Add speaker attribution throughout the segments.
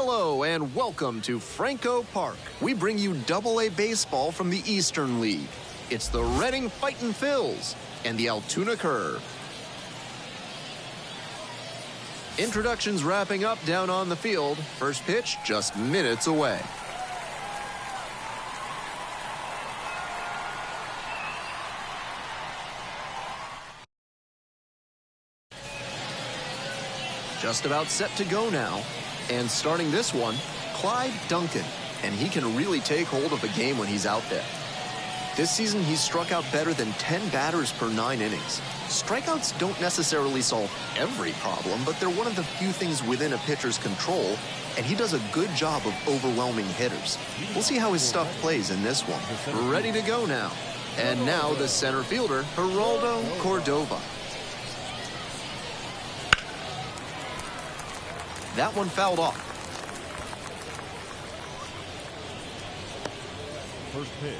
Speaker 1: Hello and welcome to Franco Park. We bring you Double-A baseball from the Eastern League. It's the Reading Fightin' Phils and the Altoona Curve. Introductions wrapping up down on the field. First pitch just minutes away. Just about set to go now. And starting this one, Clyde Duncan. And he can really take hold of a game when he's out there. This season, he's struck out better than 10 batters per 9 innings. Strikeouts don't necessarily solve every problem, but they're one of the few things within a pitcher's control, and he does a good job of overwhelming hitters. We'll see how his stuff plays in this one. Ready to go now. And now the center fielder, Geraldo Cordova. That one fouled off.
Speaker 2: First pitch,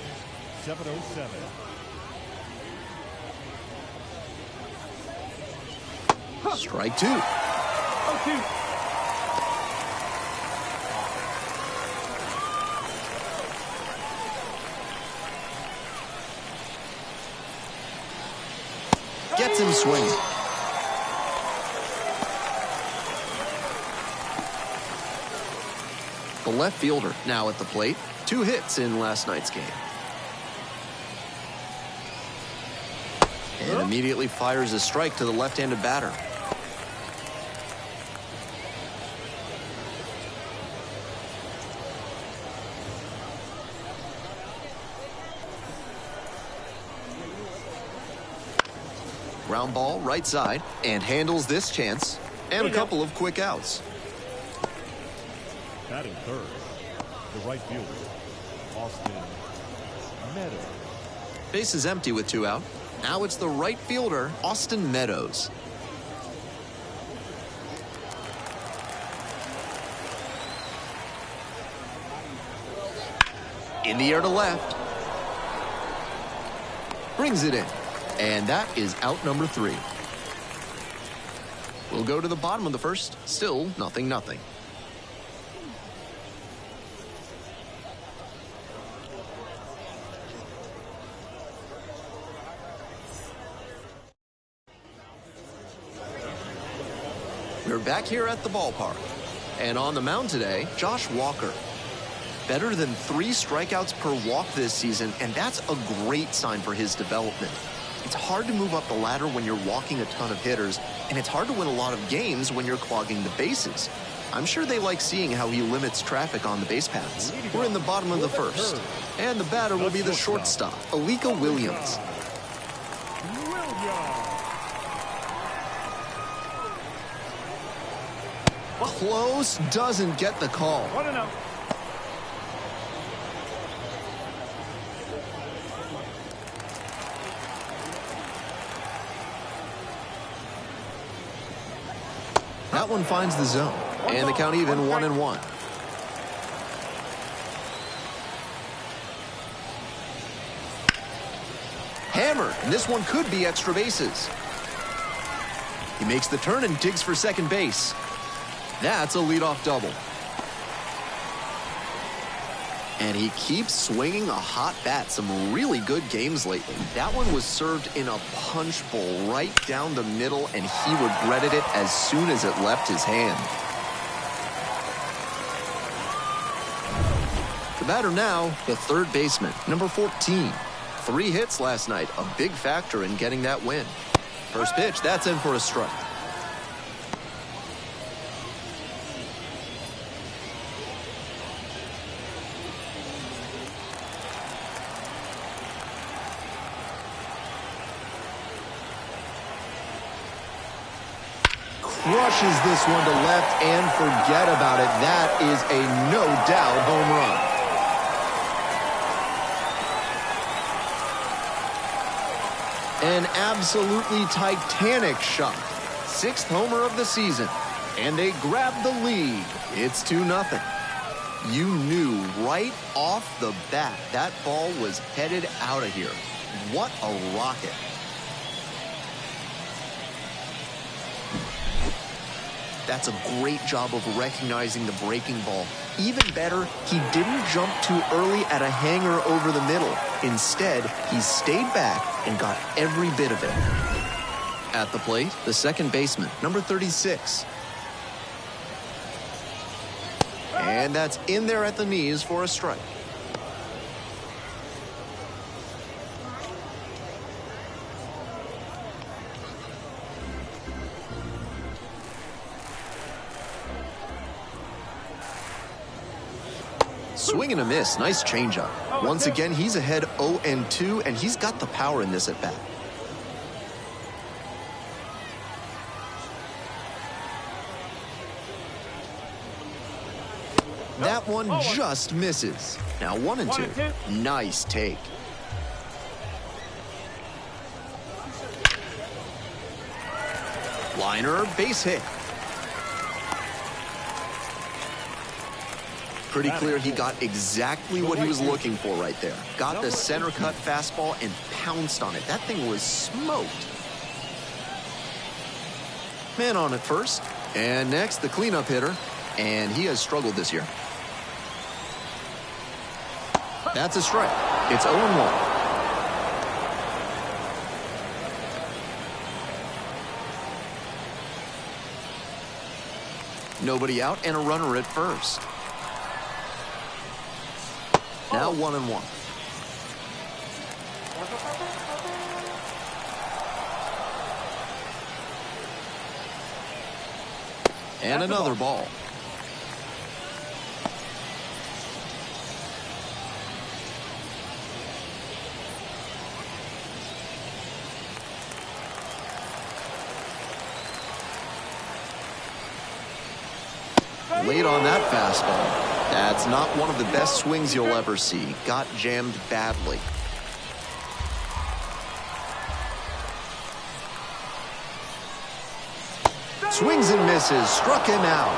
Speaker 2: 7:07.
Speaker 1: Strike two.
Speaker 2: 0-2.
Speaker 1: Gets him swinging. The left fielder now at the plate. 2 hits in last night's game. And immediately fires a strike to the left-handed batter. Ground ball right side and handles this chance. And a couple of quick outs.
Speaker 2: Batting third, the right fielder, Austin Meadows.
Speaker 1: Base is empty with 2 out. Now it's the right fielder, Austin Meadows. In the air to left. Brings it in. And that is out number 3. We'll go to the bottom of the first. Still 0-0. We're back here at the ballpark. And on the mound today, Josh Walker. Better than 3 strikeouts per walk this season, and that's a great sign for his development. It's hard to move up the ladder when you're walking a ton of hitters, and it's hard to win a lot of games when you're clogging the bases. I'm sure they like seeing how he limits traffic on the base paths. We're in the bottom of the first, and the batter will be the shortstop, Alika Williams. Close, doesn't get the call.
Speaker 2: 1-0.
Speaker 1: That one finds the zone, and the count even 1-1. Hammered, and this one could be extra bases. He makes the turn and digs for second base. That's a leadoff double. And he keeps swinging a hot bat. Some really good games lately. That one was served in a punch bowl right down the middle, and he regretted it as soon as it left his hand. The batter now, the third baseman, number 14. 3 hits last night, a big factor in getting that win. First pitch, that's in for a strike. Crushes this one to left, and forget about it. That is a no-doubt home run. An absolutely titanic shot. 6th homer of the season, and they grab the lead. It's 2-0. You knew right off the bat that ball was headed out of here. What a rocket. That's a great job of recognizing the breaking ball. Even better, he didn't jump too early at a hanger over the middle. Instead, he stayed back and got every bit of it. At the plate, the second baseman, number 36. And that's in there at the knees for a strike. Swing and a miss. Nice changeup. Once again, he's ahead 0-2, and he's got the power in this at bat. That one just misses. Now 1-2. Nice take. Liner, base hit. Pretty clear he got exactly what he was looking for right there. Got the center cut fastball and pounced on it. That thing was smoked. Man on at first. And next, the cleanup hitter. And he has struggled this year. That's a strike. It's 0-1. Nobody out and a runner at first. Now 1-1. And another ball. Late on that fastball. That's not one of the best swings you'll ever see. Got jammed badly. Swings and misses. Struck him out.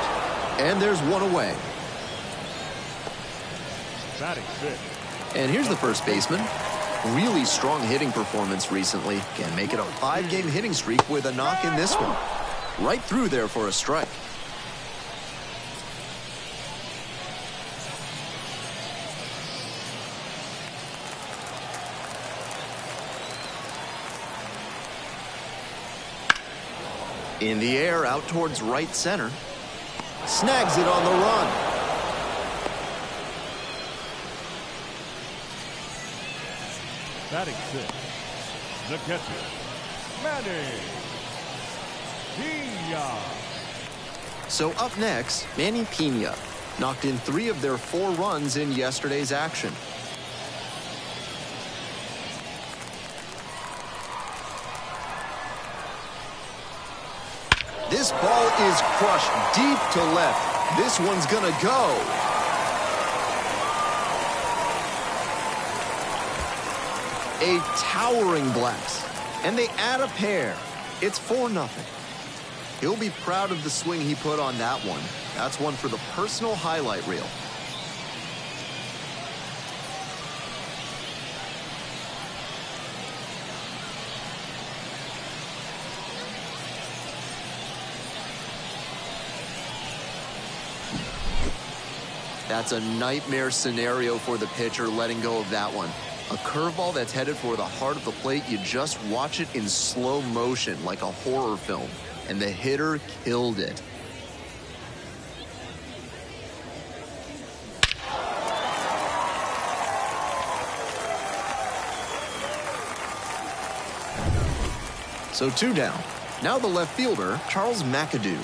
Speaker 1: And there's one away.
Speaker 2: Batting fifth.
Speaker 1: And here's the first baseman. Really strong hitting performance recently. Can make it a 5-game hitting streak with a knock in this one. Right through there for a strike. In the air, out towards right center. Snags it on the run.
Speaker 2: Batting sixth, the catcher, Manny Pena.
Speaker 1: So up next, Manny Pena knocked in 3 of their 4 runs in yesterday's action. This ball is crushed deep to left. This one's gonna go. A towering blast. And they add a pair. It's 4-0. He'll be proud of the swing he put on that one. That's one for the personal highlight reel. That's a nightmare scenario for the pitcher letting go of that one. A curveball that's headed for the heart of the plate, you just watch it in slow motion like a horror film. And the hitter killed it. So 2 down. Now the left fielder, Charles McAdoo.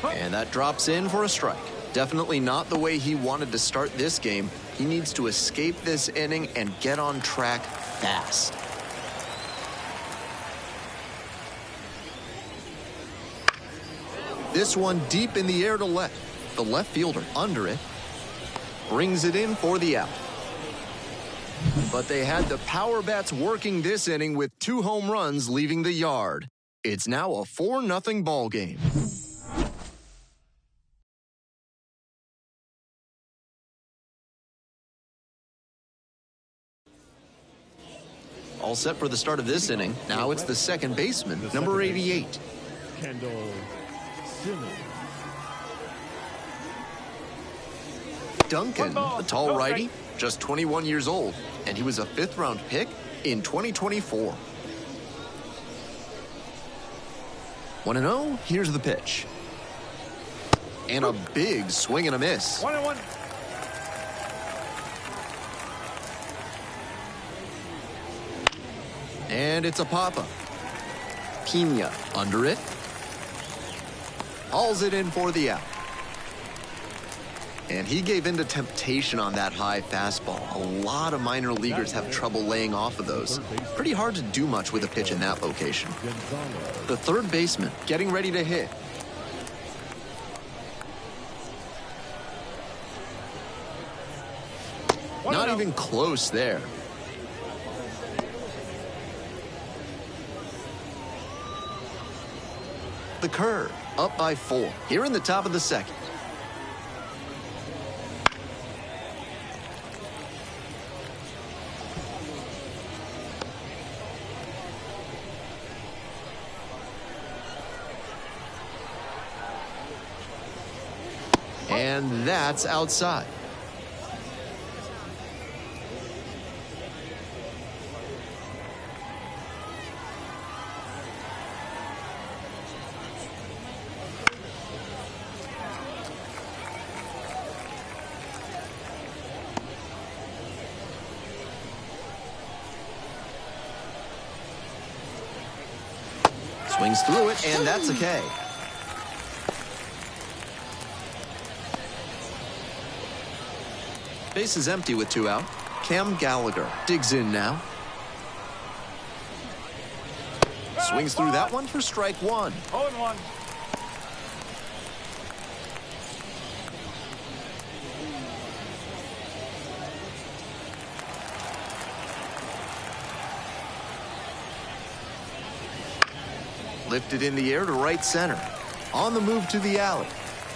Speaker 1: And that drops in for a strike. Definitely not the way he wanted to start this game. He needs to escape this inning and get on track fast. This one deep in the air to left. The left fielder under it. Brings it in for the out. But they had the power bats working this inning with 2 home runs leaving the yard. It's now a 4-0 ball game. All set for the start of this inning. Now it's the second baseman, number 88. Duncan, the tall righty, just 21 years old, and he was a 5th-round pick in 2024. 1-0, here's the pitch. And a big swing and a miss.
Speaker 2: 1-1.
Speaker 1: And it's a pop-up. Pena under it. Hauls it in for the out. And he gave in to temptation on that high fastball. A lot of minor leaguers have trouble laying off of those. Pretty hard to do much with a pitch in that location. The third baseman getting ready to hit. Not even close there. The curve, up by 4, here in the top of the second. And that's outside. Swings through it, and that's a K. Base is empty with 2 out. Cam Gallagher digs in now. Swings through that one for strike 1.
Speaker 2: 0-1.
Speaker 1: Lifted in the air to right center. On the move to the alley.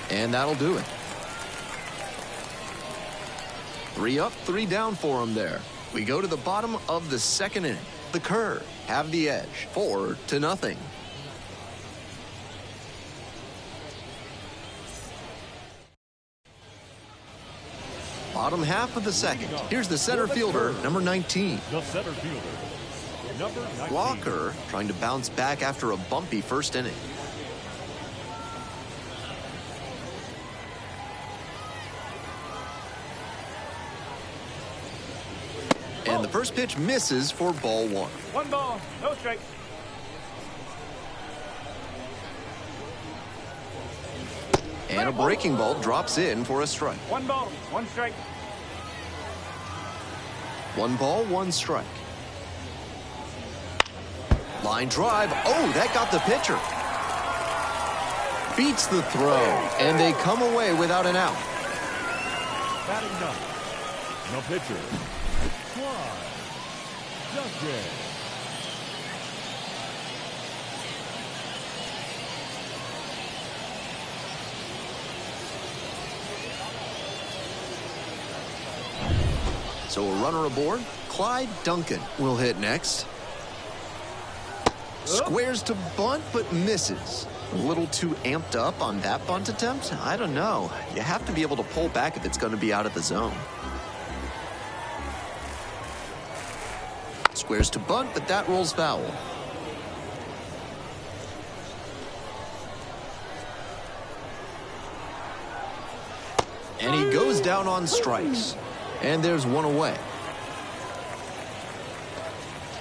Speaker 1: And that'll do it. 3 up, 3 down for him there. We go to the bottom of the second inning. The Curve have the edge, 4-0. Bottom half of the second. Here's the center fielder, number 19.
Speaker 2: The center fielder, number 19.
Speaker 1: Walker trying to bounce back after a bumpy first inning. And the first pitch misses for ball 1.
Speaker 2: 1 ball, no strike.
Speaker 1: And a breaking ball drops in for a strike.
Speaker 2: 1 ball, 1 strike.
Speaker 1: 1 ball, 1 strike. Line drive. Oh, that got the pitcher. Beats the throw, and they come away without an out.
Speaker 2: Batting 9. The pitcher. Duncan.
Speaker 1: So a runner aboard. Clyde Duncan will hit next. Squares to bunt, but misses. A little too amped up on that bunt attempt? I don't know. You have to be able to pull back if it's going to be out of the zone. Squares to bunt, but that rolls foul. And he goes down on strikes. And there's 1 away.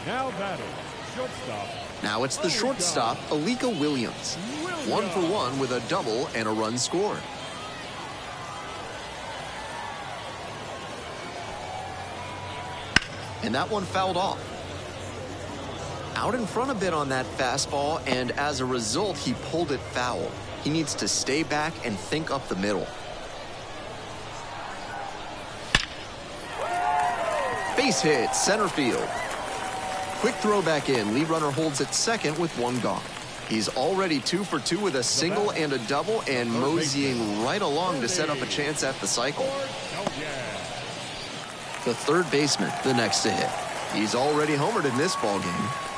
Speaker 2: Now batting, shortstop.
Speaker 1: Now it's the shortstop, Alika Williams. 1 for 1 with a double and a run scored. And that one fouled off. Out in front a bit on that fastball, and as a result, he pulled it foul. He needs to stay back and think up the middle. Base hit, center field. Quick throw back in. Lead runner holds at second with 1 gone. He's already 2 for 2 with a single and a double, and moseying right along to set up a chance at the cycle. The third baseman, the next to hit. He's already homered in this ballgame.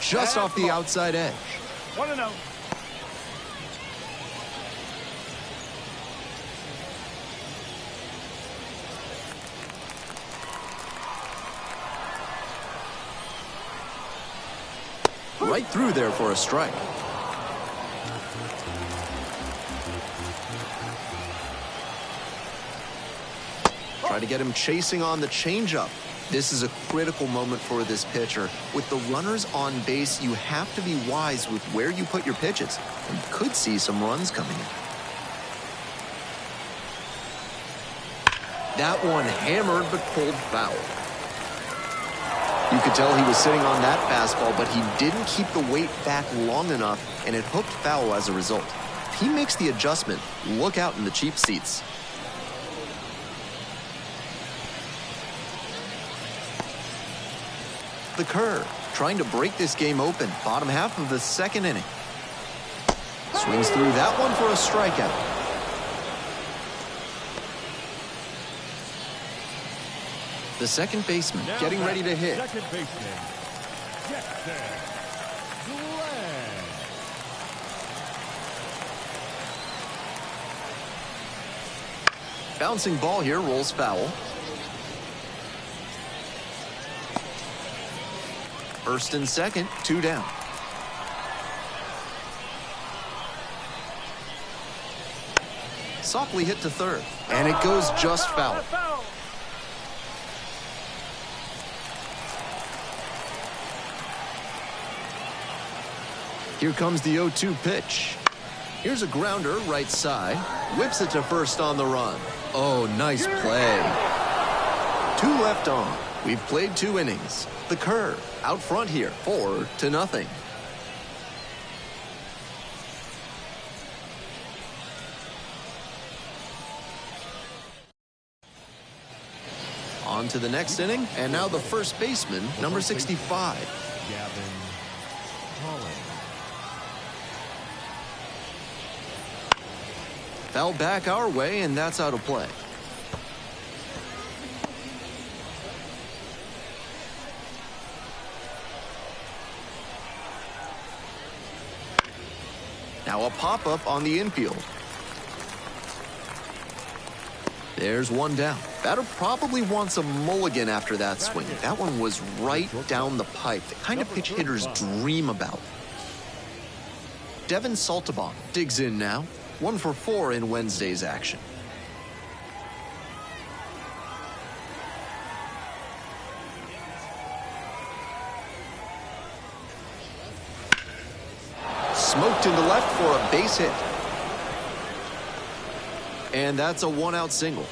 Speaker 1: Just off the outside edge.
Speaker 2: 1-0.
Speaker 1: Right through there for a strike. Try to get him chasing on the changeup. This is a critical moment for this pitcher. With the runners on base, you have to be wise with where you put your pitches. You could see some runs coming in. That one hammered but pulled foul. You could tell he was sitting on that fastball, but he didn't keep the weight back long enough, and it hooked foul as a result. If he makes the adjustment, look out in the cheap seats. The curve, trying to break this game open. Bottom half of the second inning. Swings through that one for a strikeout. The second baseman
Speaker 2: Now
Speaker 1: getting ready to hit.
Speaker 2: Second baseman, Jackson Glenn.
Speaker 1: Bouncing ball here, rolls foul. First and second, 2 down. Softly hit to third, and it goes just foul. Here comes the 0-2 pitch. Here's a grounder right side. Whips it to first on the run. Oh, nice play. 2 left on. We've played 2 innings. The curve out front here, 4-0. On to the next inning, and now the first baseman, number 65.
Speaker 2: Gavin Holland.
Speaker 1: Foul back our way, and that's out of play. Now a pop-up on the infield. There's 1 down. Batter probably wants a mulligan after that swing. That one was right down the pipe. The kind of pitch hitters dream about. Devin Saltabon digs in now. 1 for 4 in Wednesday's action. Smoked into left for a base hit. And that's a 1-out single.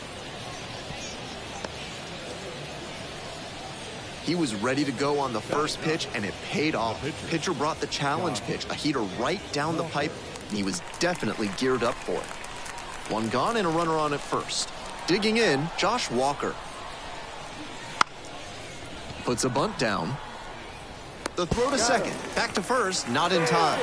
Speaker 1: He was ready to go on the first pitch, and it paid off. Pitcher brought the challenge pitch, a heater right down the pipe. He was definitely geared up for it. 1 gone and a runner on at first. Digging in, Josh Walker. Puts a bunt down. The throw to second. Back to first, not in time.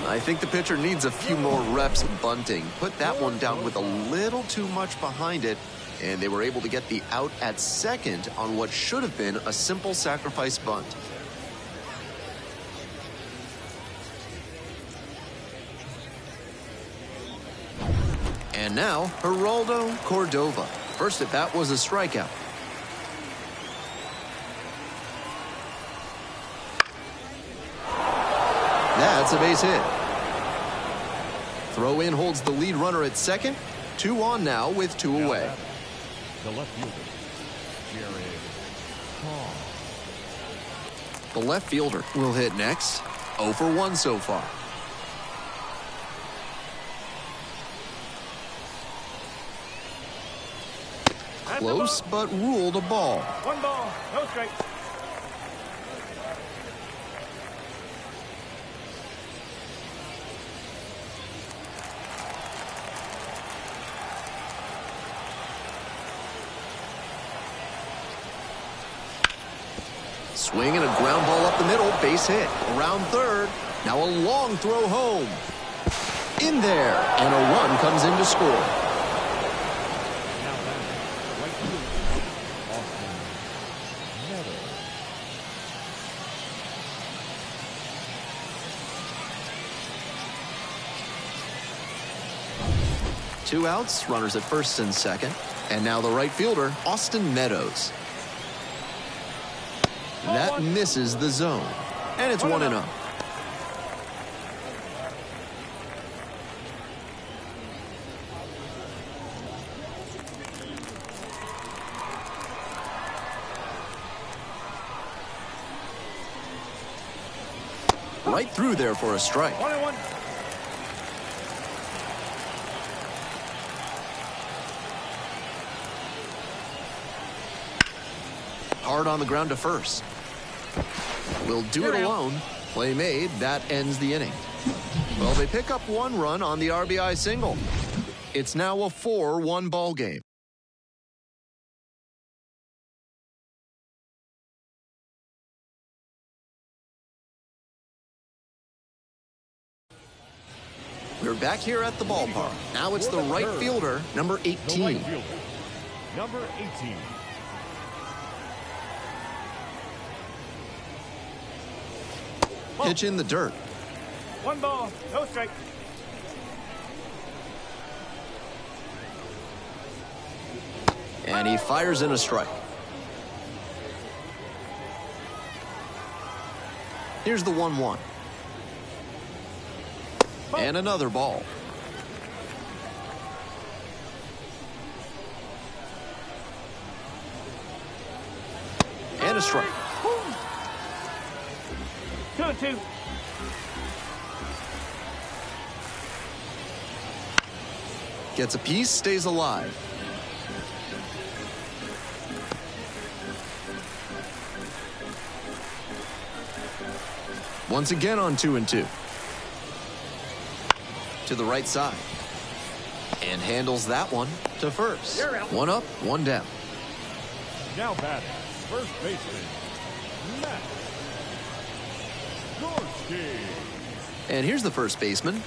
Speaker 1: I think the pitcher needs a few more reps bunting. Put that one down with a little too much behind it, and they were able to get the out at second on what should have been a simple sacrifice bunt. And now, Geraldo Cordova. First at bat was a strikeout. That's a base hit. Throw in holds the lead runner at second. 2 on now with 2 away.
Speaker 2: The left fielder, Jared Hall.
Speaker 1: The left fielder will hit next. 0 for 1 so far. Close, but ruled a ball.
Speaker 2: 1 ball, no strikes.
Speaker 1: Swing and a ground ball up the middle, base hit. Around third, now a long throw home. In there, and a run comes in to score. 2 outs, runners at first and second. And now the right fielder, Austin Meadows. That misses the zone. And it's 1-0. Right through there for a strike.
Speaker 2: 1-1.
Speaker 1: Hard on the ground to first. Will do it alone. Play made. That ends the inning. Well, they pick up 1 run on the RBI single. It's now a 4-1 ball game. We're back here at the ballpark. Now it's the right fielder, number 18.
Speaker 2: The right fielder, number 18.
Speaker 1: Pitch in the dirt.
Speaker 2: 1 ball, no strike.
Speaker 1: And he fires in a strike. Here's the 1-1. And another ball. And a strike.
Speaker 2: 2-2.
Speaker 1: Gets a piece, stays alive. Once again on 2-2. To the right side. And handles that one to first. 1 up, 1 down.
Speaker 2: Now batting, first baseman, Matt Gorski.
Speaker 1: And here's the first baseman.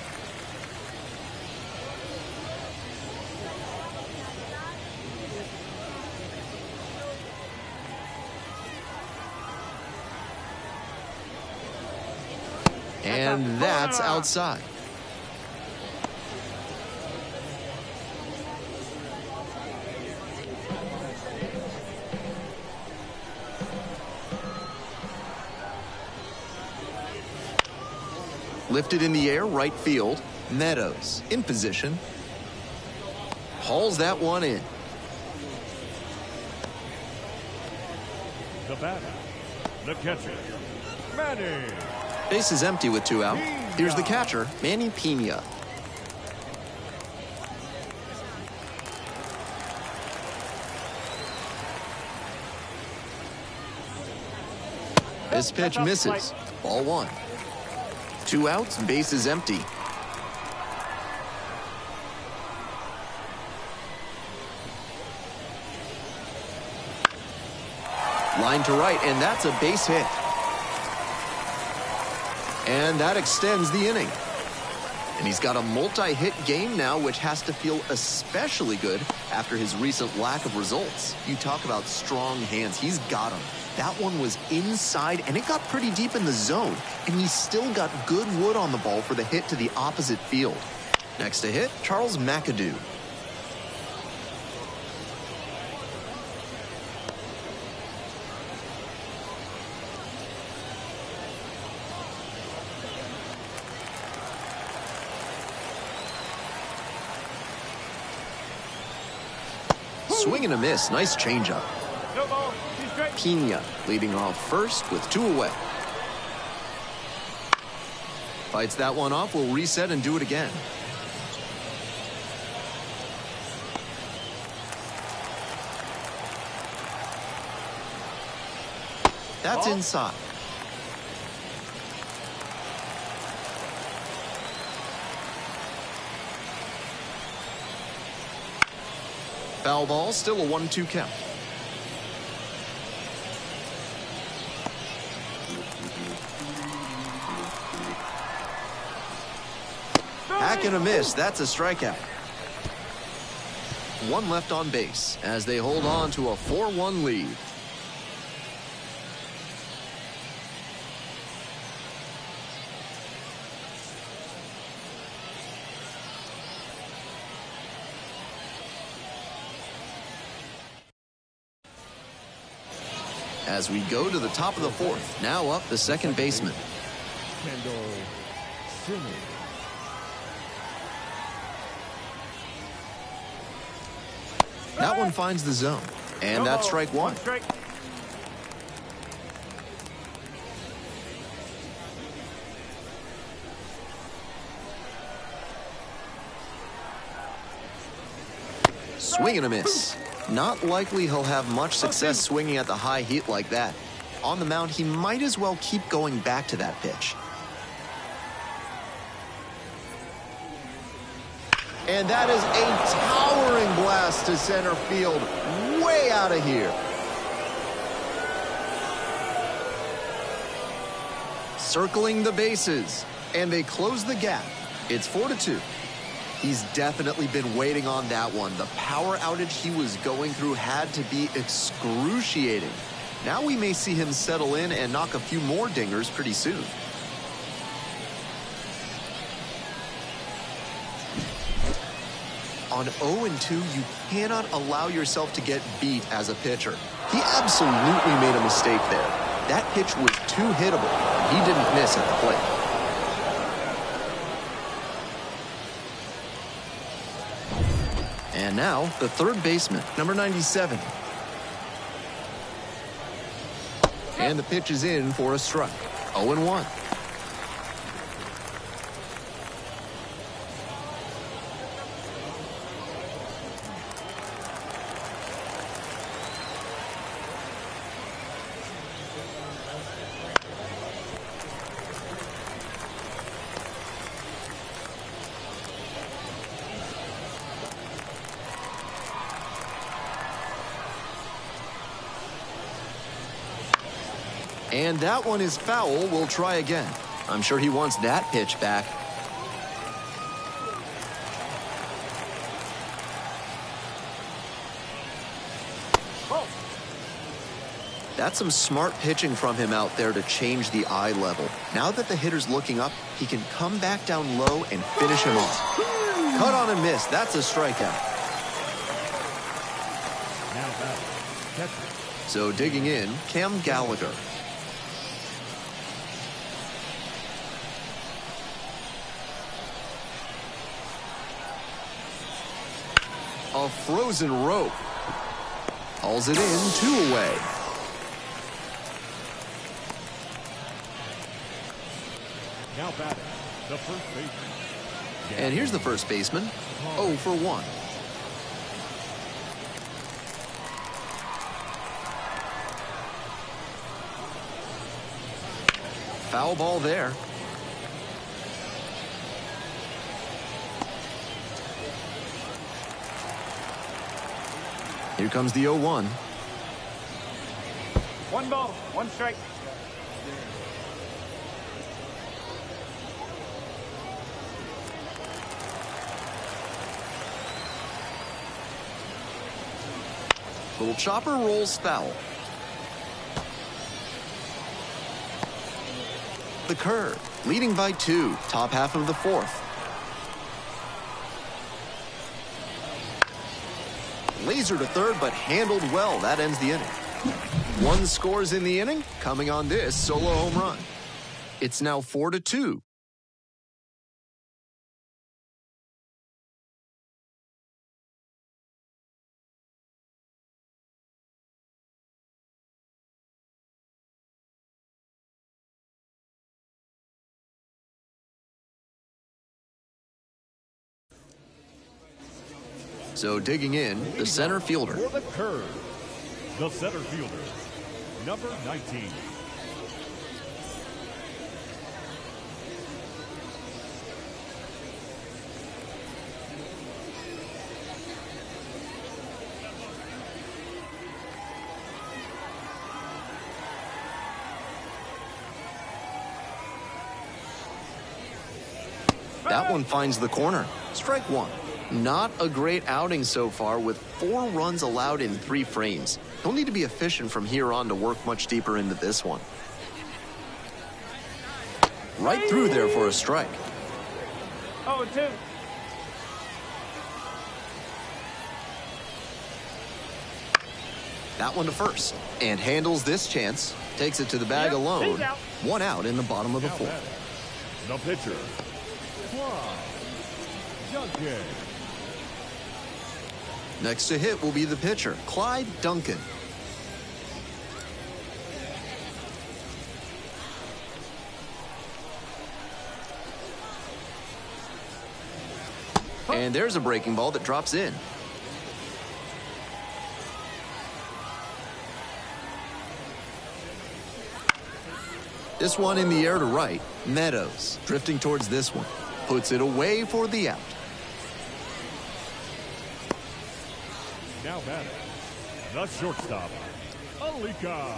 Speaker 1: And that's outside. Lifted in the air, right field. Meadows in position. Hauls that one in.
Speaker 2: The batter, the catcher, Manny.
Speaker 1: Base is empty with 2 out. Here's the catcher, Manny Pena. This pitch misses. Ball 1. 2 outs, base is empty. Line to right, and that's a base hit. And that extends the inning. And he's got a multi-hit game now, which has to feel especially good after his recent lack of results. You talk about strong hands. He's got them. That one was inside, and it got pretty deep in the zone. And he still got good wood on the ball for the hit to the opposite field. Next to hit, Charles McAdoo. Swing and a miss. Nice changeup.
Speaker 2: No ball, 2 strikes.
Speaker 1: Pena leading off first with 2 away. Fights that one off. Will reset and do it again. That's inside. Foul ball, still a 1-2 count. Hack and a miss. That's a strikeout. 1 left on base as they hold on to a 4-1 lead. As we go to the top of the fourth, now up the second baseman. That one finds the zone, and that's strike one. Swing and a miss. Not likely he'll have much success swinging at the high heat like that. On the mound, he might as well keep going back to that pitch. And that is a towering blast to center field, way out of here. Circling the bases, and they close the gap. It's 4-2. He's definitely been waiting on that one. The power outage he was going through had to be excruciating. Now we may see him settle in and knock a few more dingers pretty soon. On 0-2, you cannot allow yourself to get beat as a pitcher. He absolutely made a mistake there. That pitch was too hittable. He didn't miss at the plate. And now, the third baseman, number 97. And the pitch is in for a strike. 0-1. And that one is foul. We'll try again. I'm sure he wants that pitch back. That's some smart pitching from him out there to change the eye level. Now that the hitter's looking up, he can come back down low and finish him off. Cut on and miss. That's a strikeout. So digging in, Cam Gallagher. A frozen rope. Hauls it in, 2 away.
Speaker 2: Now batting, the first baseman.
Speaker 1: And here's the first baseman, 0 for 1. Foul ball there. Here comes the 0-1.
Speaker 3: 1 ball, 1 strike.
Speaker 1: Little chopper rolls foul. The curve, leading by 2, top half of the fourth. Laser to third, but handled well. That ends the inning. 1 scores in the inning, coming on this solo home run. It's now 4-2. So digging in, the center fielder.
Speaker 2: For the curve, the center fielder, number 19.
Speaker 1: That one finds the corner. Strike 1. Not a great outing so far with 4 runs allowed in 3 frames. He'll need to be efficient from here on to work much deeper into this one. Right through there for a strike.
Speaker 3: 0-2.
Speaker 1: That one to first. And handles this chance. Takes it to the bag alone.
Speaker 3: He's out.
Speaker 1: 1 out in the bottom of the
Speaker 2: Now
Speaker 1: 4th.
Speaker 2: batting, the pitcher, Clyde Duncan.
Speaker 1: Next to hit will be the pitcher, Clyde Duncan. And there's a breaking ball that drops in. This one in the air to right. Meadows drifting towards this one. Puts it away for the out.
Speaker 2: Now batting, the shortstop, Alika.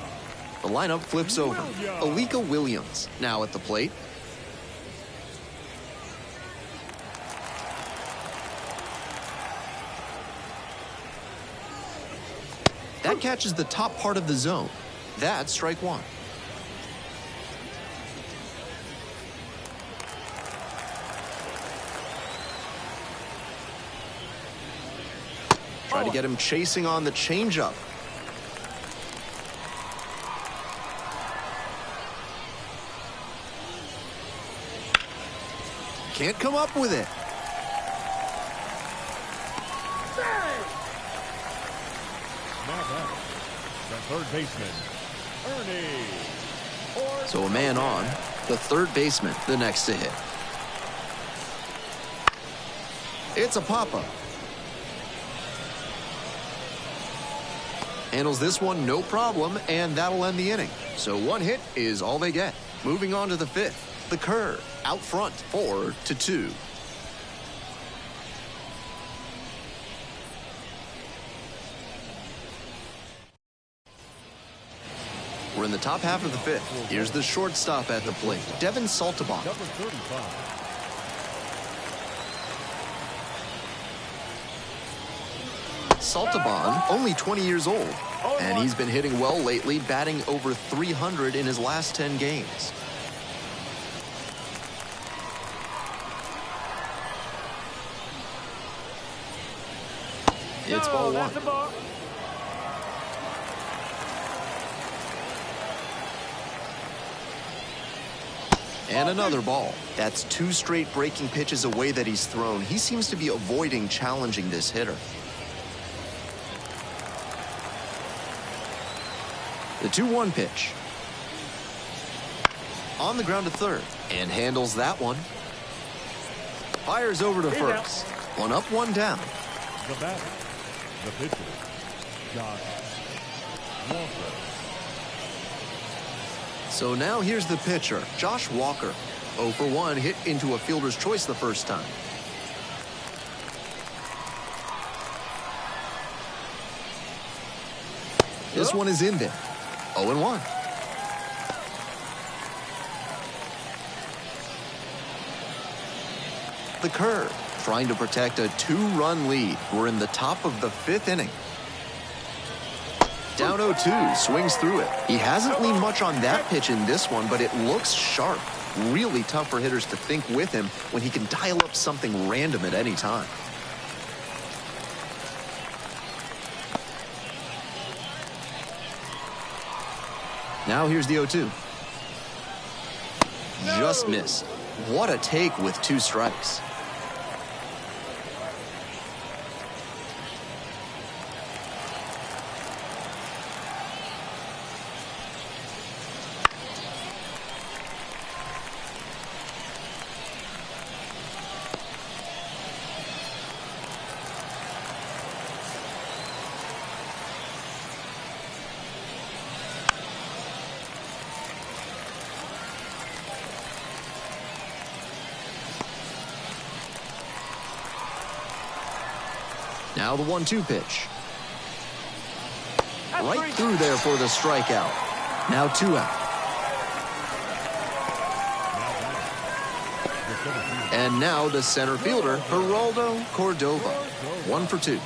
Speaker 1: The lineup flips over. Alika Williams now at the plate. That catches the top part of the zone. That's strike 1. Try to get him chasing on the changeup. Can't come up with it.
Speaker 2: Now batting, the third baseman, Ernie.
Speaker 1: So a man on, the third baseman, the next to hit. It's a pop-up. Handles this one no problem, and that'll end the inning. So 1 hit is all they get. Moving on to the 5th. The curve out front, 4-2. We're in the top half of the 5th. Here's the shortstop at the plate, Devin Saltabon.
Speaker 2: Number 35.
Speaker 1: Saltabon, only 20 years old, and he's been hitting well lately, batting over 300 in his last 10 games. It's ball 1.
Speaker 3: That's the ball.
Speaker 1: And another ball. That's 2 straight breaking pitches away that he's thrown. He seems to be avoiding challenging this hitter. The 2-1 pitch. On the ground to third. And handles that one. Fires over to first. 1 up, 1 down.
Speaker 2: The batter, the pitcher, Josh Walker.
Speaker 1: So now here's the pitcher, Josh Walker. 0 for 1, hit into a fielder's choice the first time. This one is in there. 0-1. The curve, trying to protect a 2-run lead. We're in the top of the 5th inning. Down 0-2, swings through it. He hasn't leaned much on that pitch in this one, but it looks sharp. Really tough for hitters to think with him when he can dial up something random at any time. Now here's the 0-2. Just missed. What a take with 2 strikes. Now the 1-2 pitch. Right through there for the strikeout. Now 2 out. And now the center fielder, Geraldo Cordova. 1 for 2.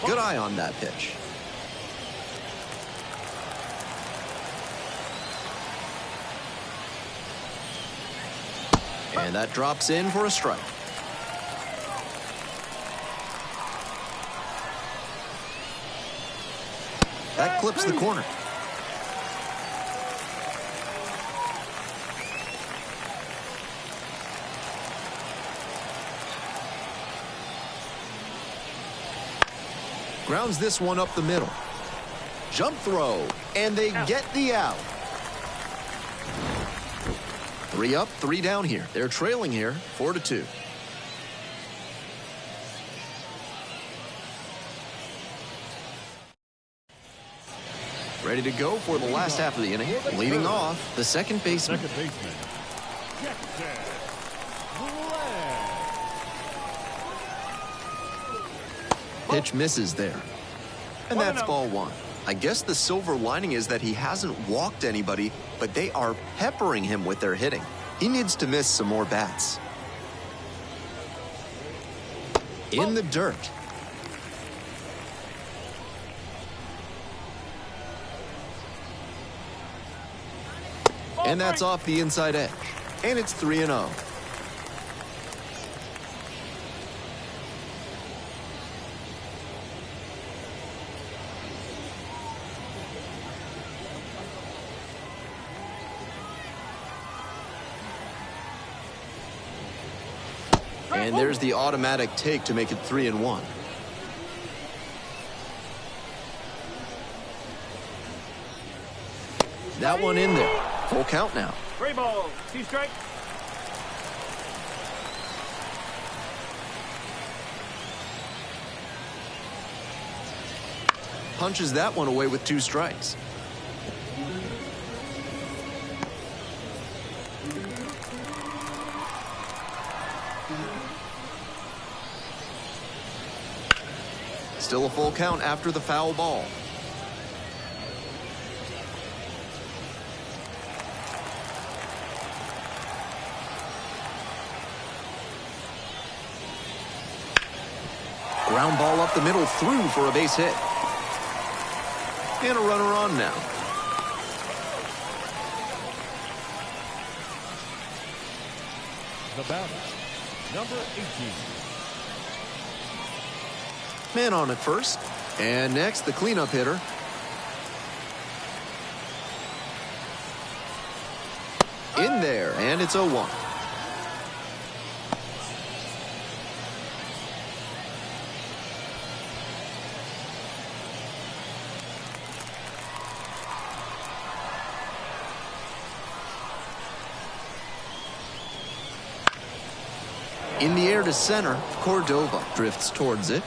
Speaker 1: Good eye on that pitch. And that drops in for a strike. That clips the corner. Grounds this one up the middle. Jump throw, and they get the out. 3 up, 3 down here. They're trailing here, 4-2. Ready to go for the last half of the inning. Leading off, the second baseman. Pitch misses there. And that's ball 1. I guess the silver lining is that he hasn't walked anybody, but they are peppering him with their hitting. He needs to miss some more bats. In the dirt. And that's off the inside edge. And it's 3-0. And there's the automatic take to make it 3-1. That one in there. Full count now.
Speaker 3: 3 balls, 2 strikes.
Speaker 1: Punches that one away with 2 strikes. Still a full count after the foul ball. Ground ball up the middle, through for a base hit. And a runner on now.
Speaker 2: The batter, number 18.
Speaker 1: Man on at first. And next, the cleanup hitter. In there, and it's 0-1. In the air to center, Cordova drifts towards it.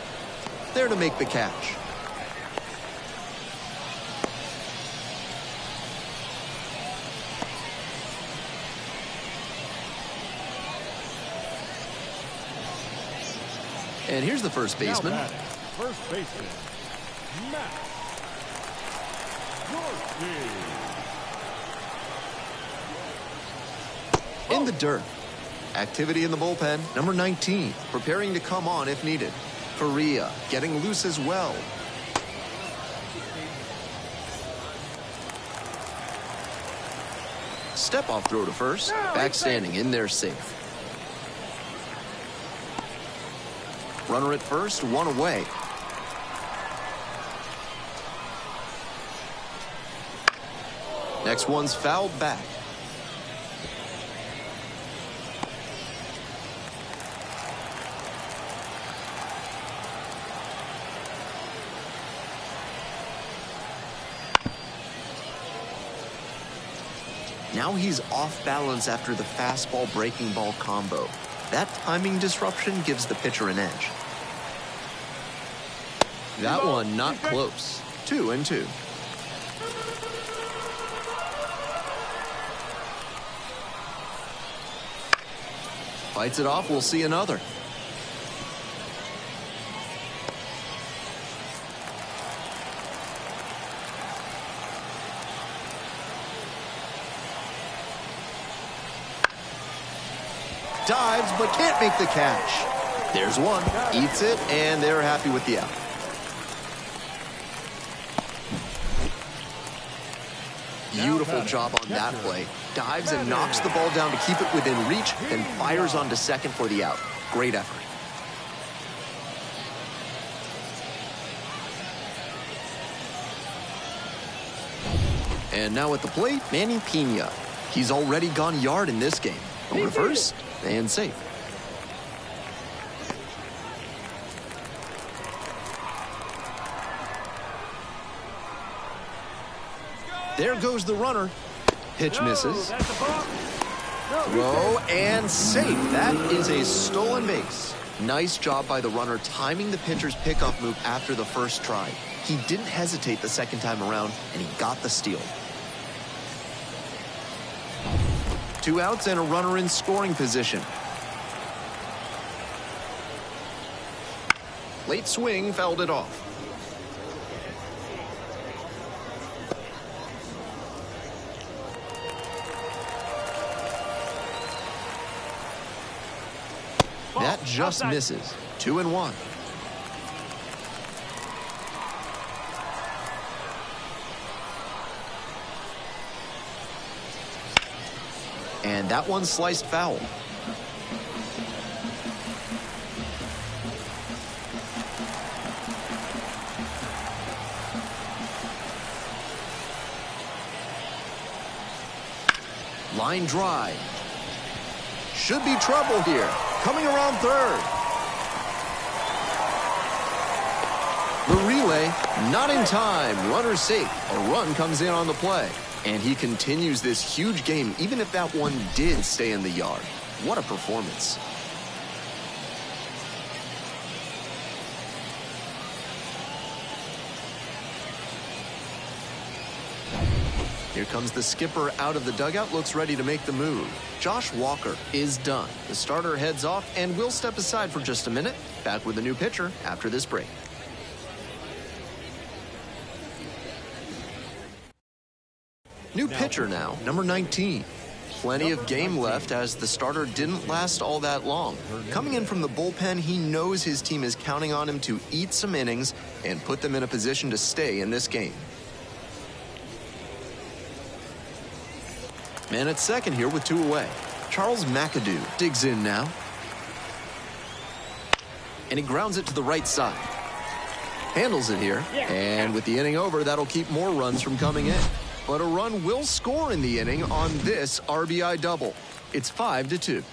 Speaker 1: There to make the catch. And here's the first baseman.
Speaker 2: First baseman, Matt.
Speaker 1: In the dirt. Activity in the bullpen. Number 19, preparing to come on if needed. Faria getting loose as well. Step off throw to first. Back standing in there safe. Runner at first, 1 away. Next one's fouled back. Now he's off balance after the fastball breaking ball combo. That timing disruption gives the pitcher an edge. That one not close. 2-2. Fights it off, we'll see another. Dives, but can't make the catch. There's one. Eats it, and they're happy with the out. Beautiful job on that play. Dives and knocks the ball down to keep it within reach, then fires onto second for the out. Great effort. And now at the plate, Manny Pena. He's already gone yard in this game. Reverse and safe. There goes the runner. Pitch misses. Throw and safe. That is a stolen base. Nice job by the runner timing the pitcher's pickoff move after the first try. He didn't hesitate the second time around, and he got the steal. 2 outs and a runner in scoring position. Late swing fouled it off. That just misses. 2-1. And that one sliced foul. Line drive. Should be trouble here. Coming around third. The relay, not in time. Runner safe. A run comes in on the play. And he continues this huge game, even if that one did stay in the yard. What a performance. Here comes the skipper out of the dugout, looks ready to make the move. Josh Walker is done. The starter heads off, and we'll step aside for just a minute. Back with a new pitcher after this break. New pitcher now, number 19. Plenty of game left as the starter didn't last all that long. Coming in from the bullpen, he knows his team is counting on him to eat some innings and put them in a position to stay in this game. Man at second here with 2 away. Charles McAdoo digs in now. And he grounds it to the right side. Handles it here. And with the inning over, that'll keep more runs from coming in. But a run will score in the inning on this RBI double. It's 5-2.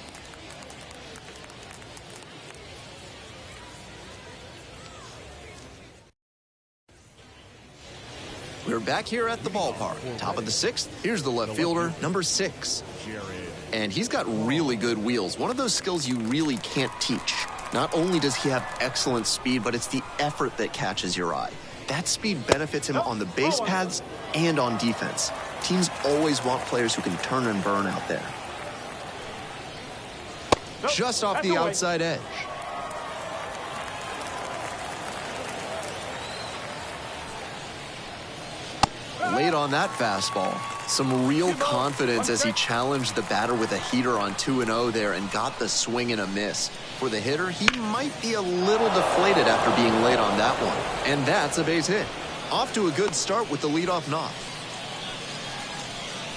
Speaker 1: We're back here at the ballpark. Top of the 6th, here's the left fielder, number 6. And he's got really good wheels. One of those skills you really can't teach. Not only does he have excellent speed, but it's the effort that catches your eye. That speed benefits him on the base paths and on defense. Teams always want players who can turn and burn out there. Just off the outside edge. Late on that fastball. Some real confidence as he challenged the batter with a heater on 2-0 there and got the swing and a miss. For the hitter, he might be a little deflated after being late on that one. And that's a base hit. Off to a good start with the leadoff knock.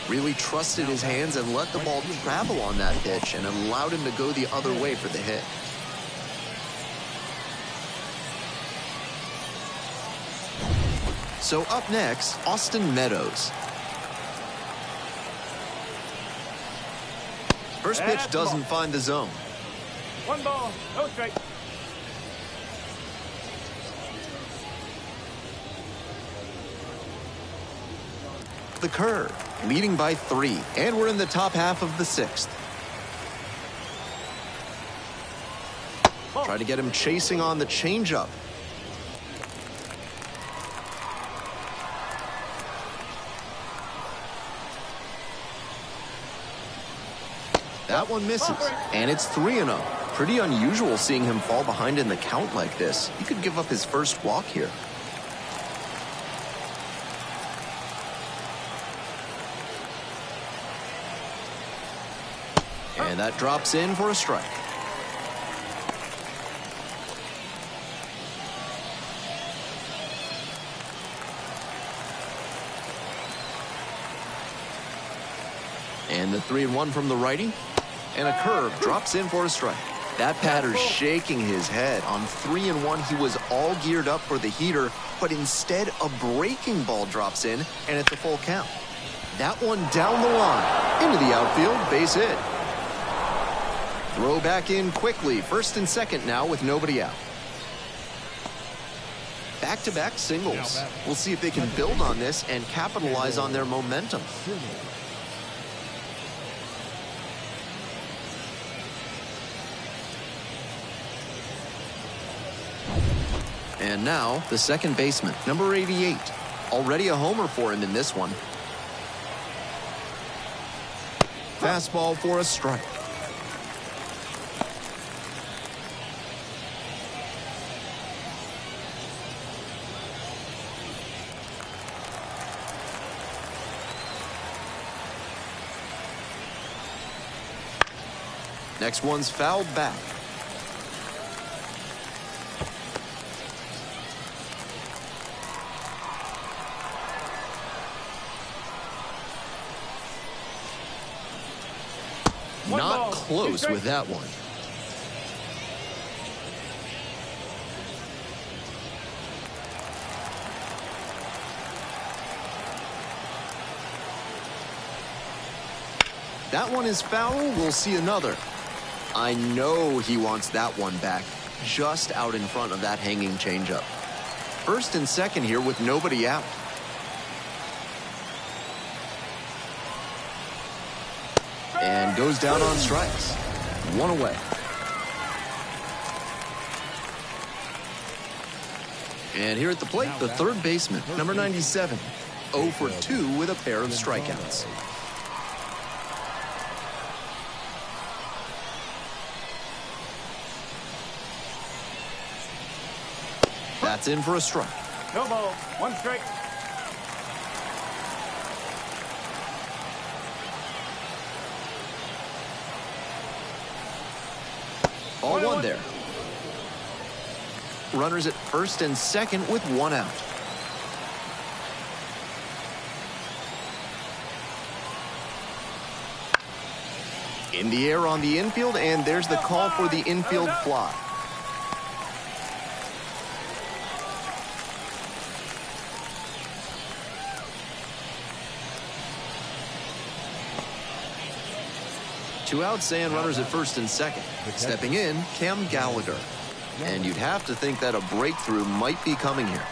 Speaker 1: Really trusted his hands and let the ball travel on that pitch and allowed him to go the other way for the hit. So up next, Austin Meadows. First pitch doesn't find the zone.
Speaker 3: 1 ball, no strike.
Speaker 1: The curve, leading by 3, and we're in the top half of the 6th. Try to get him chasing on the changeup. That one misses, and it's 3-0. Pretty unusual seeing him fall behind in the count like this. He could give up his first walk here. And that drops in for a strike. And the 3-1 from the righty. And a curve drops in for a strike. That batter's shaking his head. On 3-1, he was all geared up for the heater, but instead a breaking ball drops in, and it's a full count. That one down the line, into the outfield, base hit. Throw back in quickly, first and second now with nobody out. Back-to-back singles. We'll see if they can build on this and capitalize on their momentum. And now, the second baseman, number 88. Already a homer for him in this one. Fastball for a strike. Next one's fouled back. Not close with that one. That one is foul. We'll see another. I know he wants that one back, just out in front of that hanging changeup. First and second here with nobody out. And goes down on strikes. One away. And here at the plate, the third baseman, number 97. 0 for 2 with a pair of strikeouts. That's in for a strike.
Speaker 3: No ball. One strike.
Speaker 1: Ball one there. Runners at first and second with one out. In the air on the infield, and there's the call for the infield fly. Two outs and runners at first and second. Stepping in, Cam Gallagher. And you'd have to think that a breakthrough might be coming here.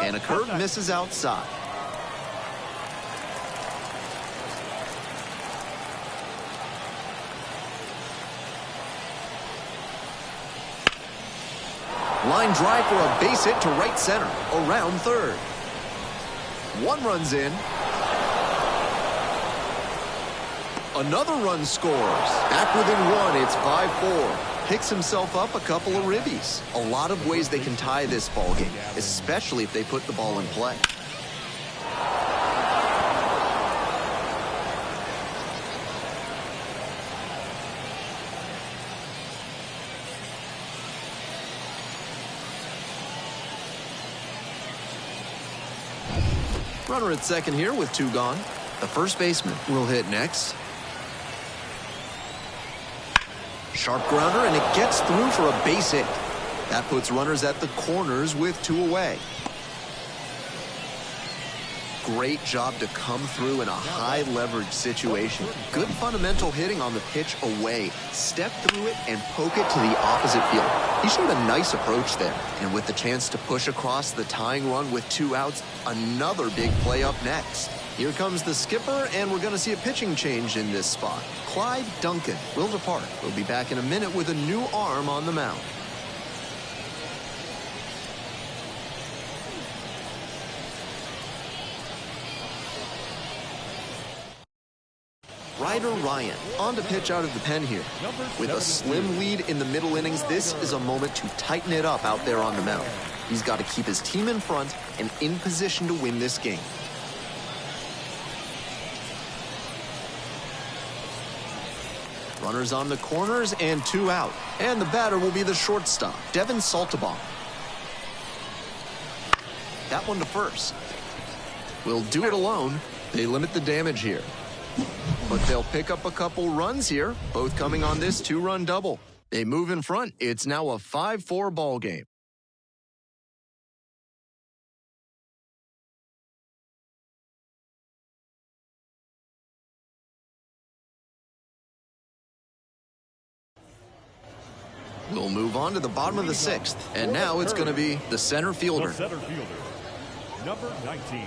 Speaker 1: And a curve misses outside. Line drive for a base hit to right center, around third. One run's in. Another run scores. Back within one, it's 5-4. Picks himself up a couple of ribbies. A lot of ways they can tie this ball game, especially if they put the ball in play. Runner at second here with two gone. The first baseman will hit next. Sharp grounder, and it gets through for a base hit. That puts runners at the corners with two away. Great job to come through in a high leverage situation. Good fundamental hitting on the pitch away. Step through it and poke it to the opposite field. He showed a nice approach there. And with the chance to push across the tying run with two outs, another big play up next. Here comes the skipper, and we're going to see a pitching change in this spot. Clyde Duncan will depart. We'll be back in a minute with a new arm on the mound. Ryder Ryan on to pitch out of the pen here. With a slim lead in the middle innings, this is a moment to tighten it up out there on the mound. He's got to keep his team in front and in position to win this game. Runners on the corners and two out. And the batter will be the shortstop, Devin Saltabaum. That one to first. Will do it alone. They limit the damage here. But they'll pick up a couple runs here, both coming on this 2-run double. They move in front. It's now a 5-4 ball game. We'll move on to the bottom of the 6th, and now it's going to be the center fielder.
Speaker 2: The center fielder, number 19.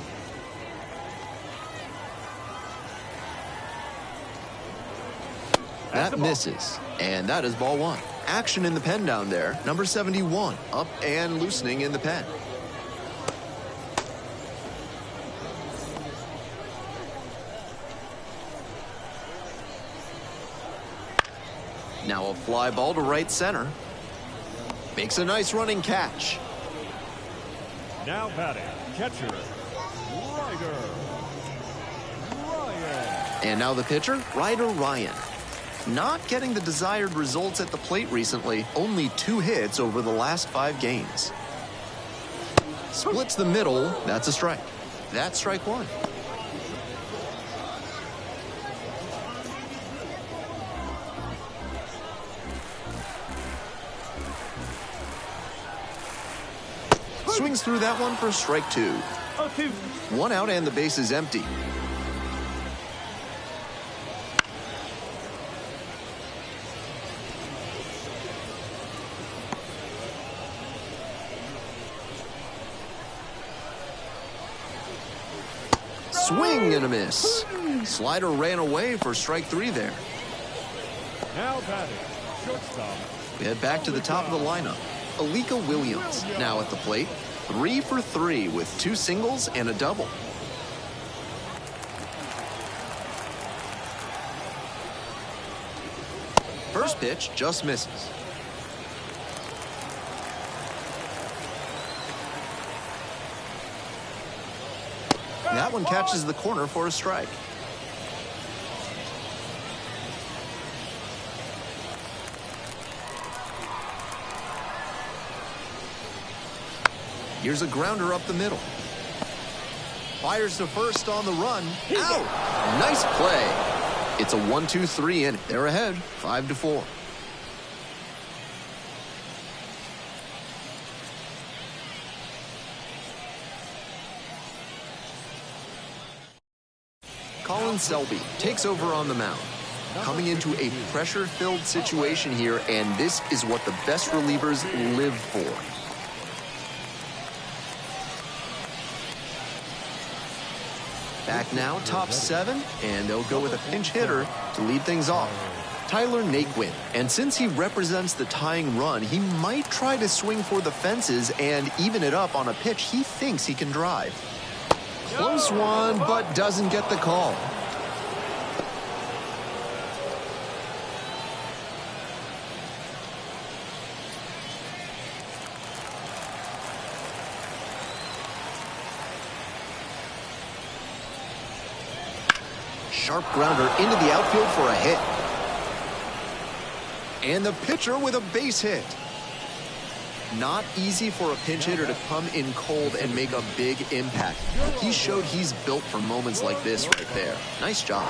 Speaker 1: That misses, and that is ball 1. Action in the pen down there. Number 71, up and loosening in the pen. Now a fly ball to right center. Makes a nice running catch.
Speaker 2: Now batting, catcher, Ryder Ryan.
Speaker 1: And now the pitcher, Ryder Ryan. Not getting the desired results at the plate recently. Only 2 hits over the last 5 games. Splits the middle. That's a strike. That's strike 1. Swings through that one for strike 2. 1 out and the base is empty. Swing and a miss. Slider ran away for strike 3 there.
Speaker 2: Now batting, shortstop.
Speaker 1: We head back to the top of the lineup. Alika Williams now at the plate. 3 for 3 with 2 singles and a double. First pitch just misses. That one catches the corner for a strike. Here's a grounder up the middle. Fires to first on the run. Out! Nice play. It's a 1-2-3 inning. They're ahead, 5-4. Colin Selby takes over on the mound. Coming into a pressure-filled situation here, and this is what the best relievers live for. Back now, top 7, and they'll go with a pinch hitter to lead things off. Tyler Naquin, and since he represents the tying run, he might try to swing for the fences and even it up on a pitch he thinks he can drive. Close one, but doesn't get the call. Sharp grounder into the outfield for a hit. And the pitcher with a base hit. Not easy for a pinch hitter to come in cold and make a big impact. He showed he's built for moments like this right there. Nice job.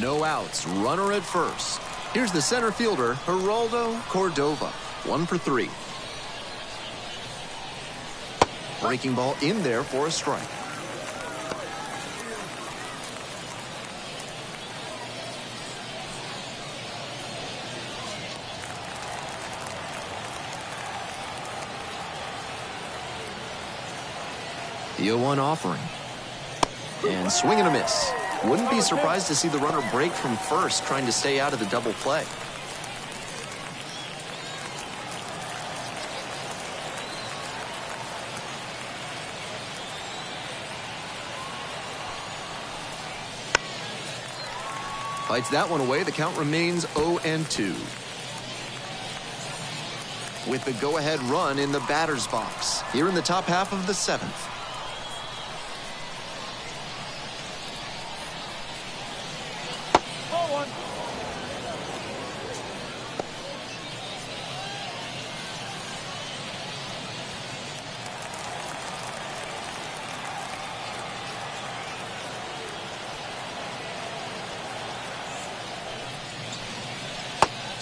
Speaker 1: No outs, runner at first. Here's the center fielder, Geraldo Cordova, 1 for 3. Breaking ball in there for a strike. The 0-1 offering. And swing and a miss. Wouldn't be surprised to see the runner break from first, trying to stay out of the double play. Fights that one away. The count remains 0-2. With the go-ahead run in the batter's box here in the top half of the 7th.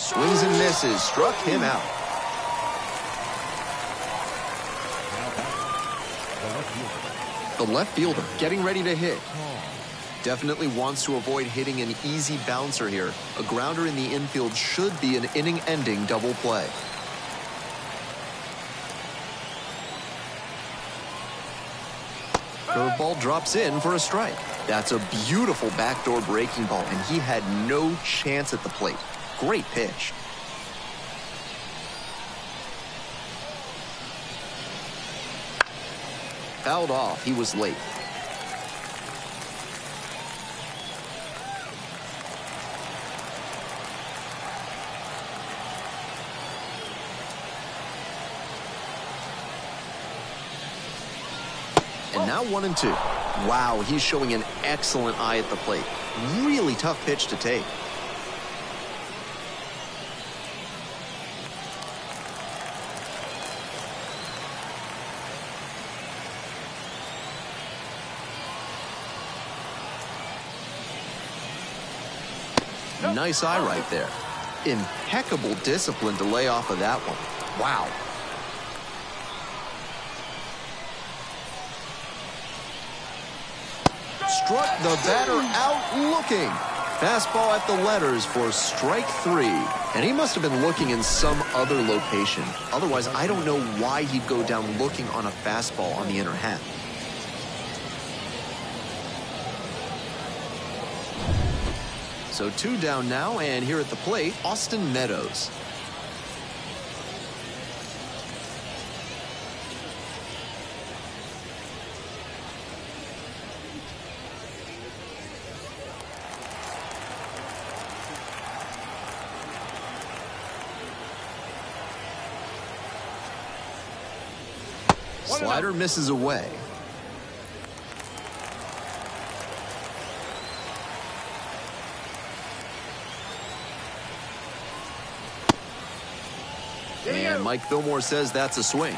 Speaker 1: Swings and misses, struck him out. The left fielder getting ready to hit. Definitely wants to avoid hitting an easy bouncer here. A grounder in the infield should be an inning-ending double play. Curveball drops in for a strike. That's a beautiful backdoor breaking ball, and he had no chance at the plate. Great pitch. Fouled off. He was late. And now 1-2. Wow, he's showing an excellent eye at the plate. Really tough pitch to take. Nice eye right there. Impeccable discipline to lay off of that one. Wow. Struck the batter out looking. Fastball at the letters for strike 3. And he must have been looking in some other location. Otherwise, I don't know why he'd go down looking on a fastball on the inner half. So 2 down now, and here at the plate, Austin Meadows. Slider misses away. And Mike Fillmore says that's a swing.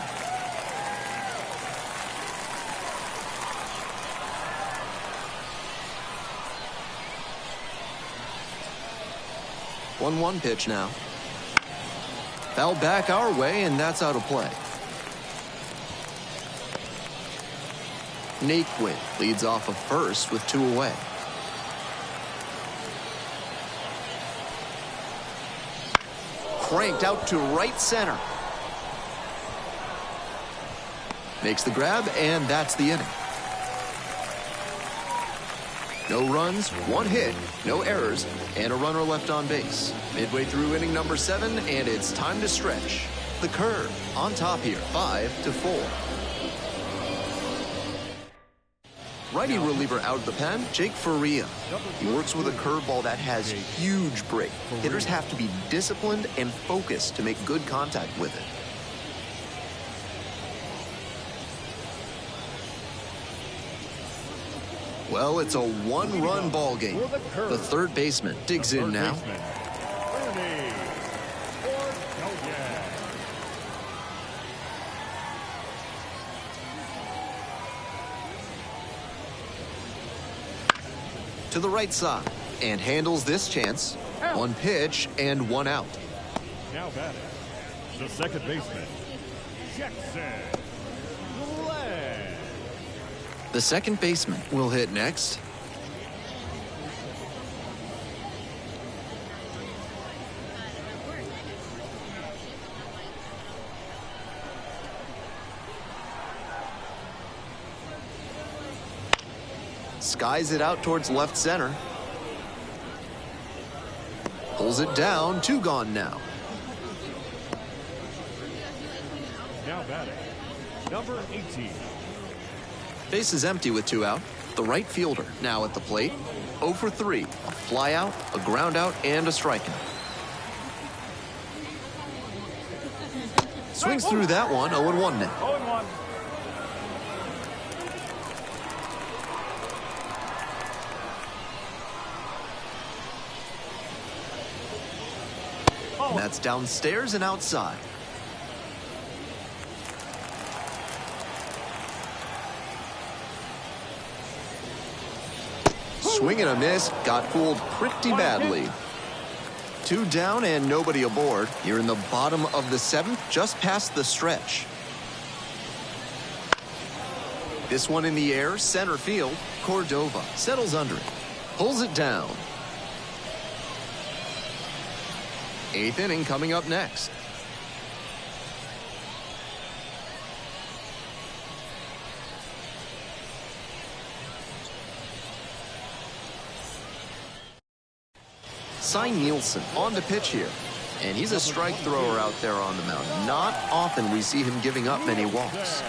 Speaker 1: One pitch now. Foul back our way, and that's out of play. Naquin leads off of first with 2 away. Cranked out to right center. Makes the grab, and that's the inning. No runs, 1 hit, no errors, and a runner left on base. Midway through inning number 7, and it's time to stretch. The curve on top here, 5-4. Righty reliever out of the pen, Jake Faria. He works with a curveball that has huge break. Hitters have to be disciplined and focused to make good contact with it. Well, it's a 1-run ball game. The third baseman digs in now. To the right side and handles this chance. 1 pitch and 1 out.
Speaker 2: Now batting, the second baseman, Jackson.
Speaker 1: The second baseman will hit next. Skies it out towards left center. Pulls it down, 2 gone now.
Speaker 2: Now batting, number 18.
Speaker 1: Base is empty with 2 out. The right fielder now at the plate. 0 for 3. A fly out, a ground out, and a strikeout. Swings through that one, 0-1 now.
Speaker 3: 0-1.
Speaker 1: And that's downstairs and outside. Swing and a miss. Got fooled pretty badly. 2 down and nobody aboard. You're in the bottom of the 7th, just past the stretch. This one in the air, center field. Cordova settles under it, pulls it down. 8th inning coming up next. Cy Nielsen on the pitch here. And he's a strike thrower out there on the mound. Not often we see him giving up many walks.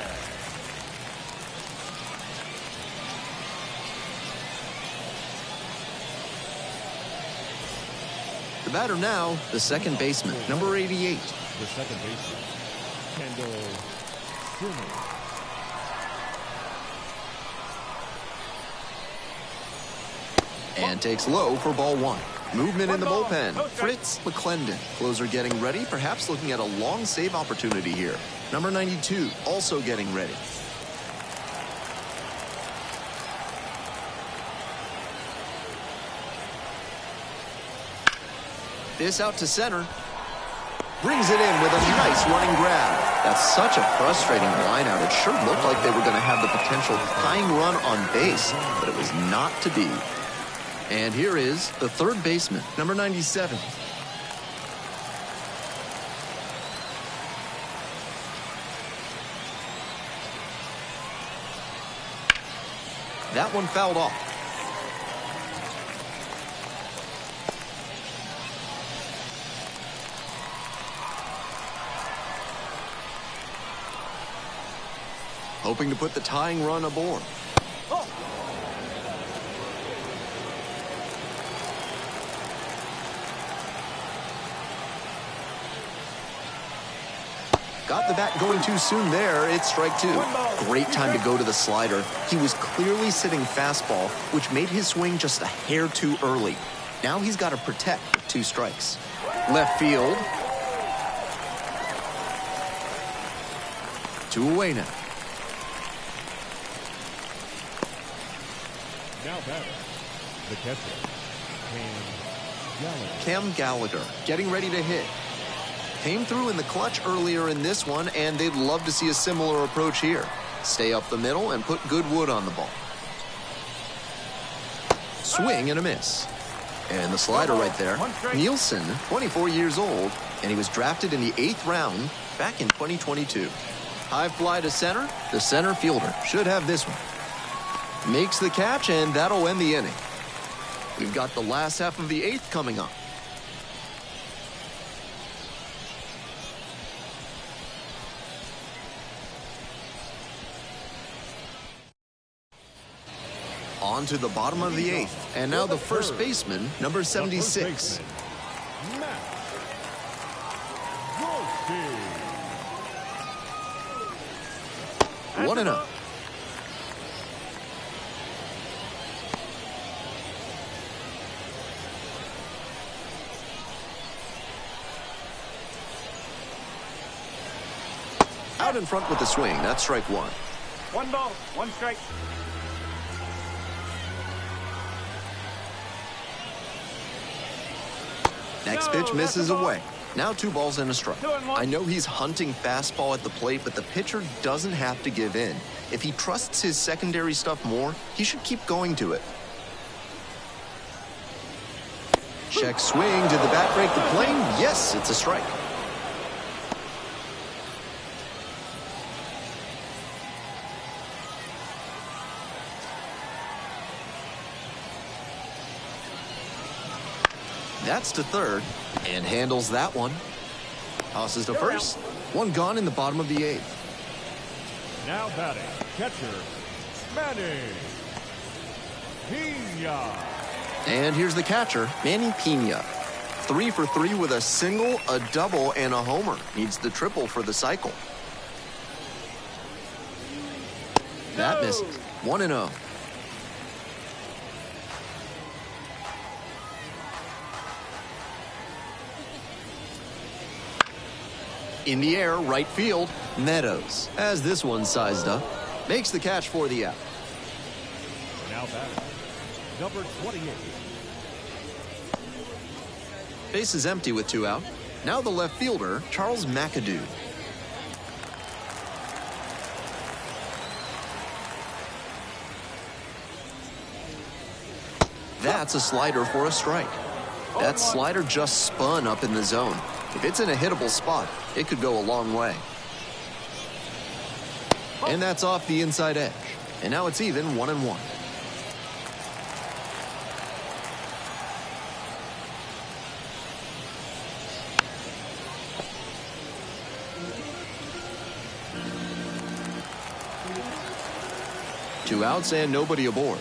Speaker 1: The batter now, the second baseman, number 88.
Speaker 2: The second baseman, Kendall Simmons.
Speaker 1: And takes low for ball 1. Movement in the bullpen. Fritz McClendon, closer getting ready, perhaps looking at a long save opportunity here. Number 92, also getting ready. This out to center. Brings it in with a nice running grab. That's such a frustrating lineout. It sure looked like they were going to have the potential tying run on base, but it was not to be. And here is the third baseman, number 97. That one fouled off. Hoping to put the tying run aboard. Got the bat going too soon there. It's strike 2. Great time to go to the slider. He was clearly sitting fastball, which made his swing just a hair too early. Now he's got to protect with 2 strikes. Left field. 2 away now.
Speaker 2: Now batter, the catcher,
Speaker 1: Cam Gallagher getting ready to hit. Came through in the clutch earlier in this one, and they'd love to see a similar approach here. Stay up the middle and put good wood on the ball. Swing and a miss. And the slider right there. Nielsen, 24 years old, and he was drafted in the 8th round back in 2022. High fly to center. The center fielder should have this one. Makes the catch, and that'll end the inning. We've got the last half of the 8th coming up. On to the bottom of the 8th, and now the first baseman, number 76. 1-0. Out in front with the swing. That's strike 1.
Speaker 3: 1 ball, 1 strike.
Speaker 1: Next pitch misses away. Now 2 balls and a strike.
Speaker 3: 2 and 1.
Speaker 1: I know he's hunting fastball at the plate, but the pitcher doesn't have to give in. If he trusts his secondary stuff more, he should keep going to it. Check swing. Did the bat break the plane? Yes, it's a strike. That's to third, and handles that one. Tosses to first. 1 gone in the bottom of the 8th.
Speaker 2: Now batting, catcher, Manny Pena.
Speaker 1: And here's the catcher, Manny Pena. 3 for 3 with a single, a double, and a homer. Needs the triple for the cycle. That misses. 1-0. In the air, right field, Meadows, as this one sized up, makes the catch for the out.
Speaker 2: Now batting, number 28.
Speaker 1: Base is empty with 2 out. Now the left fielder, Charles McAdoo. That's a slider for a strike. That slider just spun up in the zone. If it's in a hittable spot, it could go a long way. And that's off the inside edge. And now it's even 1-1. Two outs and nobody aboard.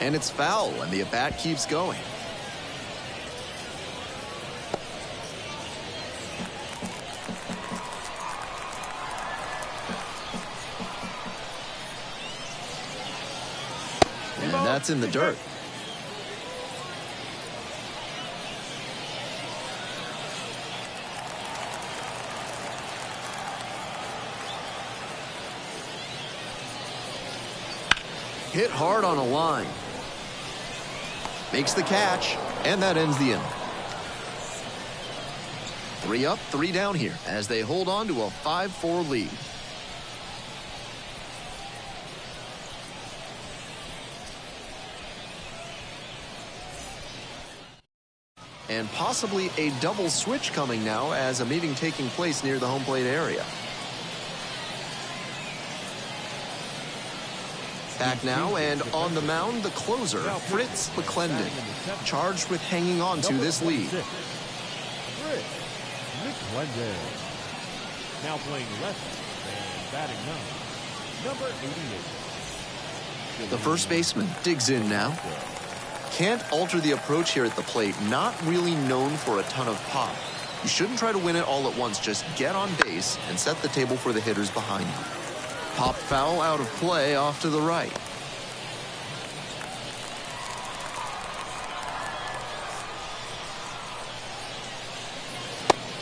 Speaker 1: And it's foul, and the at-bat keeps going. And that's in the dirt. Hit hard on a line. Makes the catch, and that ends the inning. 3 up, 3 down here as they hold on to a 5-4 lead. And possibly a double switch coming now as a meeting taking place near the home plate area. Back now, and on the mound, the closer, Fritz McClendon, charged with hanging on to this lead.
Speaker 2: Fritz McClendon. Now playing left and batting number 88.
Speaker 1: The first baseman digs in now. Can't alter the approach here at the plate. Not really known for a ton of pop. You shouldn't try to win it all at once. Just get on base and set the table for the hitters behind you. Pop foul out of play off to the right.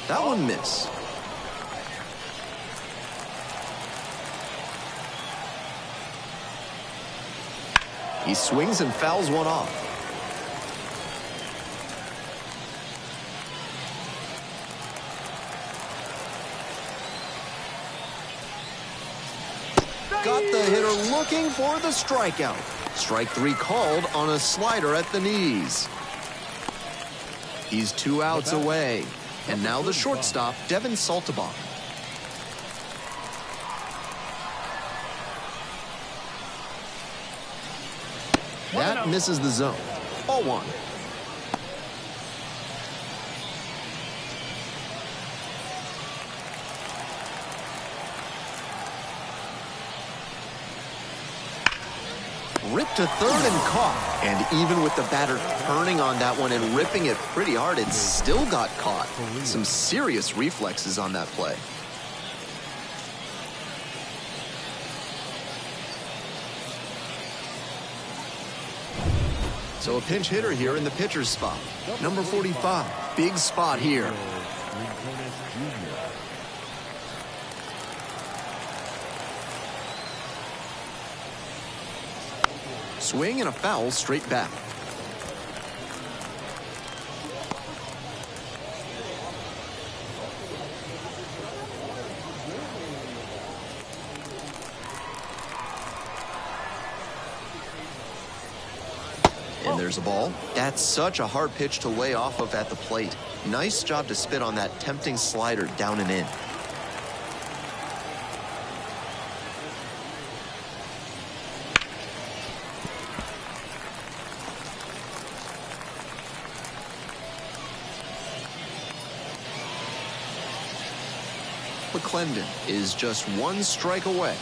Speaker 1: That one missed. He swings and fouls one off. Got the hitter looking for the strikeout. Strike 3 called on a slider at the knees. He's 2 outs away. And now the shortstop, Devin Saltabaum. That misses the zone. Ball 1. Ripped to third and caught. And even with the batter turning on that one and ripping it pretty hard, it still got caught. Some serious reflexes on that play. So a pinch hitter here in the pitcher's spot. Number 45. Big spot here. Swing and a foul straight back. And there's a ball. That's such a hard pitch to lay off of at the plate. Nice job to spit on that tempting slider down and in. McClendon is just 1 strike away.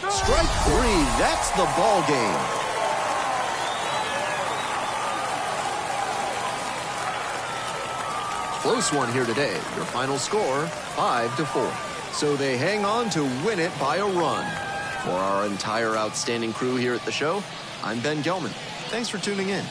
Speaker 1: Strike 3, that's the ball game. Close one here today. Your final score, 5-4. So they hang on to win it by a run. For our entire outstanding crew here at the show, I'm Ben Gelman. Thanks for tuning in.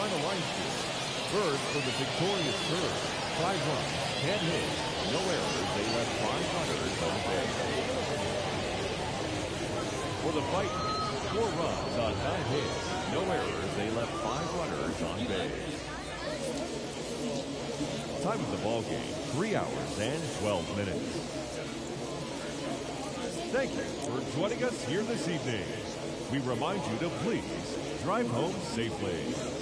Speaker 2: final line score. First, for the victorious third, 5 runs, 10 hits, no errors. They left 5 runners on base. For the Fightin, 4 runs on 9 hits, no errors. They left 5 runners on base. Time of the ball game, 3 hours and 12 minutes. Thank you for joining us here this evening. We remind you to please drive home safely.